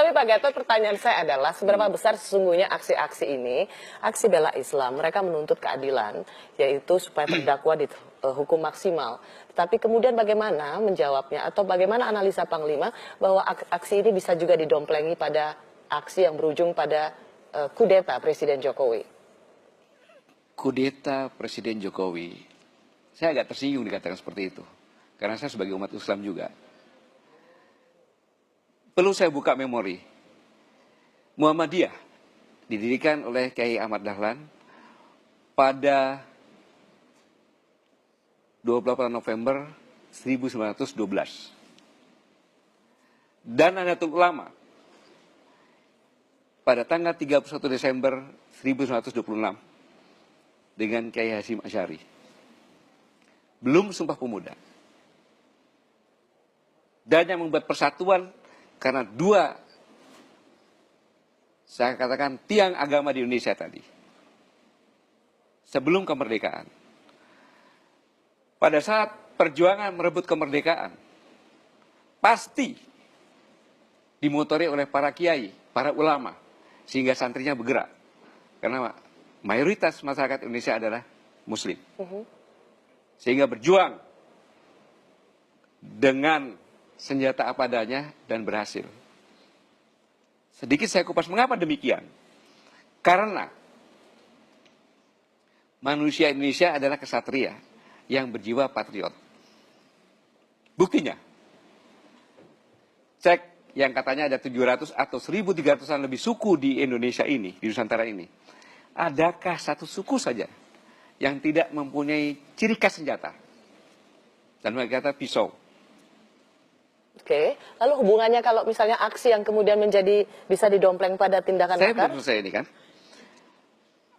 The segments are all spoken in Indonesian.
Tapi Pak Gatot, pertanyaan saya adalah seberapa besar sesungguhnya aksi-aksi ini, aksi bela Islam, mereka menuntut keadilan, yaitu supaya terdakwa dihukum maksimal. Tapi kemudian bagaimana menjawabnya, atau bagaimana analisa Panglima bahwa aksi ini bisa juga didomplengi pada aksi yang berujung pada kudeta Presiden Jokowi? Kudeta Presiden Jokowi, saya agak tersinggung dikatakan seperti itu. Karena saya sebagai umat Islam juga. Perlu saya buka memori. Muhammadiyah didirikan oleh Kiai Ahmad Dahlan pada 28 November 1912. Dan Nahdlatul Ulama pada tanggal 31 Desember 1926 dengan Kiai Hasyim Asy'ari. Belum Sumpah Pemuda. Dan yang membuat persatuan karena dua, saya katakan, tiang agama di Indonesia tadi. Sebelum kemerdekaan. Pada saat perjuangan merebut kemerdekaan, pasti dimotori oleh para kiai, para ulama, sehingga santrinya bergerak. Karena mayoritas masyarakat Indonesia adalah Muslim. Sehingga berjuang dengan senjata apa adanya dan berhasil. Sedikit saya kupas mengapa demikian. Karena manusia Indonesia adalah kesatria yang berjiwa patriot. Buktinya, cek yang katanya ada 700 atau 1.300-an lebih suku di Indonesia ini, di Nusantara ini. Adakah satu suku saja yang tidak mempunyai ciri khas senjata? Dan mereka kata pisau. Oke, lalu hubungannya kalau misalnya aksi yang kemudian menjadi bisa didompleng pada tindakan Saya makar? belum selesai ini kan.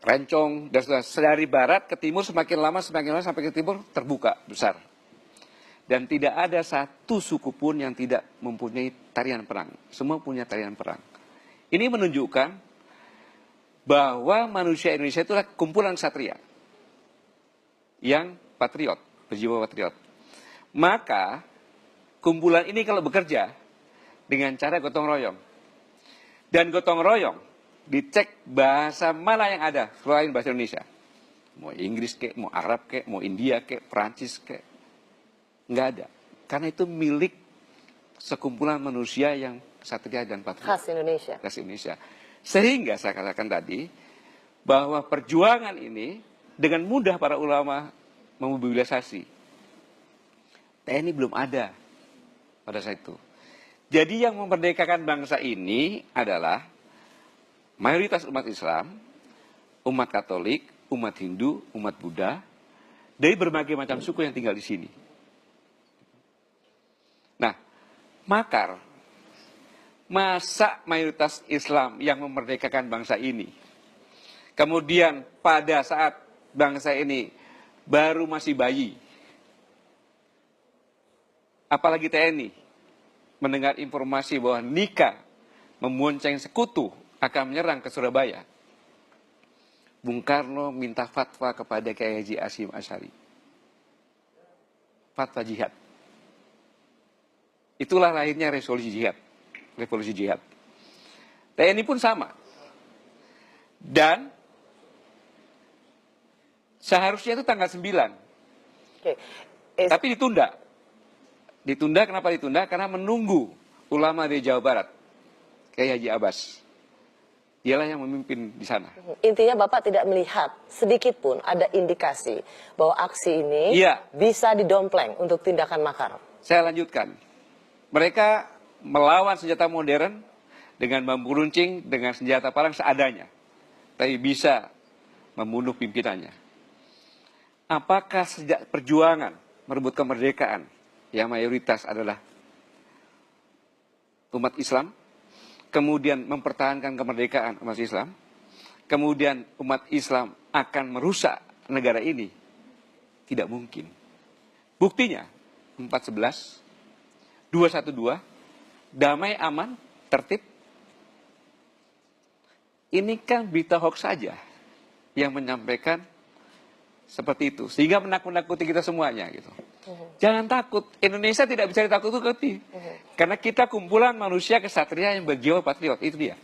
Rencong dan dari barat ke timur semakin lama sampai ke timur terbuka besar. Dan tidak ada satu suku pun yang tidak mempunyai tarian perang. Semua punya tarian perang. Ini menunjukkan bahwa manusia Indonesia itulah kumpulan satria yang patriot, berjiwa patriot. Maka kumpulan ini kalau bekerja dengan cara gotong royong. Dan gotong royong dicek bahasa mana yang ada selain bahasa Indonesia. Mau Inggris kek, mau Arab kek, mau India kek, Prancis kek. Nggak ada. Karena itu milik sekumpulan manusia yang satria dan patriot. Khas Indonesia. Khas Indonesia. Sehingga saya katakan tadi bahwa perjuangan ini dengan mudah para ulama memobilisasi. TNI belum ada pada saat itu. Jadi yang memerdekakan bangsa ini adalah mayoritas umat Islam, umat Katolik, umat Hindu, umat Buddha, dari berbagai macam suku yang tinggal di sini. Nah, makar, masa mayoritas Islam yang memerdekakan bangsa ini, kemudian pada saat bangsa ini baru masih bayi, apalagi TNI, mendengar informasi bahwa Nika membonceng sekutu akan menyerang ke Surabaya, Bung Karno minta fatwa kepada Kiai Haji Hasyim Asy'ari. Fatwa jihad. Itulah lahirnya revolusi jihad. Revolusi jihad. TNI pun sama. Dan seharusnya itu tanggal 9. Oke. Tapi ditunda. Ditunda, kenapa ditunda? Karena menunggu ulama dari Jawa Barat. Kiai Haji Abbas. Dialah yang memimpin di sana. Intinya Bapak tidak melihat sedikit pun ada indikasi bahwa aksi ini bisa didompleng untuk tindakan makar. Saya lanjutkan. Mereka melawan senjata modern dengan bambu runcing, dengan senjata perang seadanya. Tapi bisa membunuh pimpinannya. Apakah sejak perjuangan merebut kemerdekaan, yang mayoritas adalah umat Islam, kemudian mempertahankan kemerdekaan umat Islam, kemudian umat Islam akan merusak negara ini? Tidak mungkin. Buktinya, 411, 212, damai, aman, tertib. Ini kan berita hoax saja yang menyampaikan seperti itu. Sehingga menakut-nakuti kita semuanya gitu. Jangan takut. Indonesia tidak bisa ditakut-takuti. Karena kita kumpulan manusia kesatria yang berjiwa patriot. Itu dia.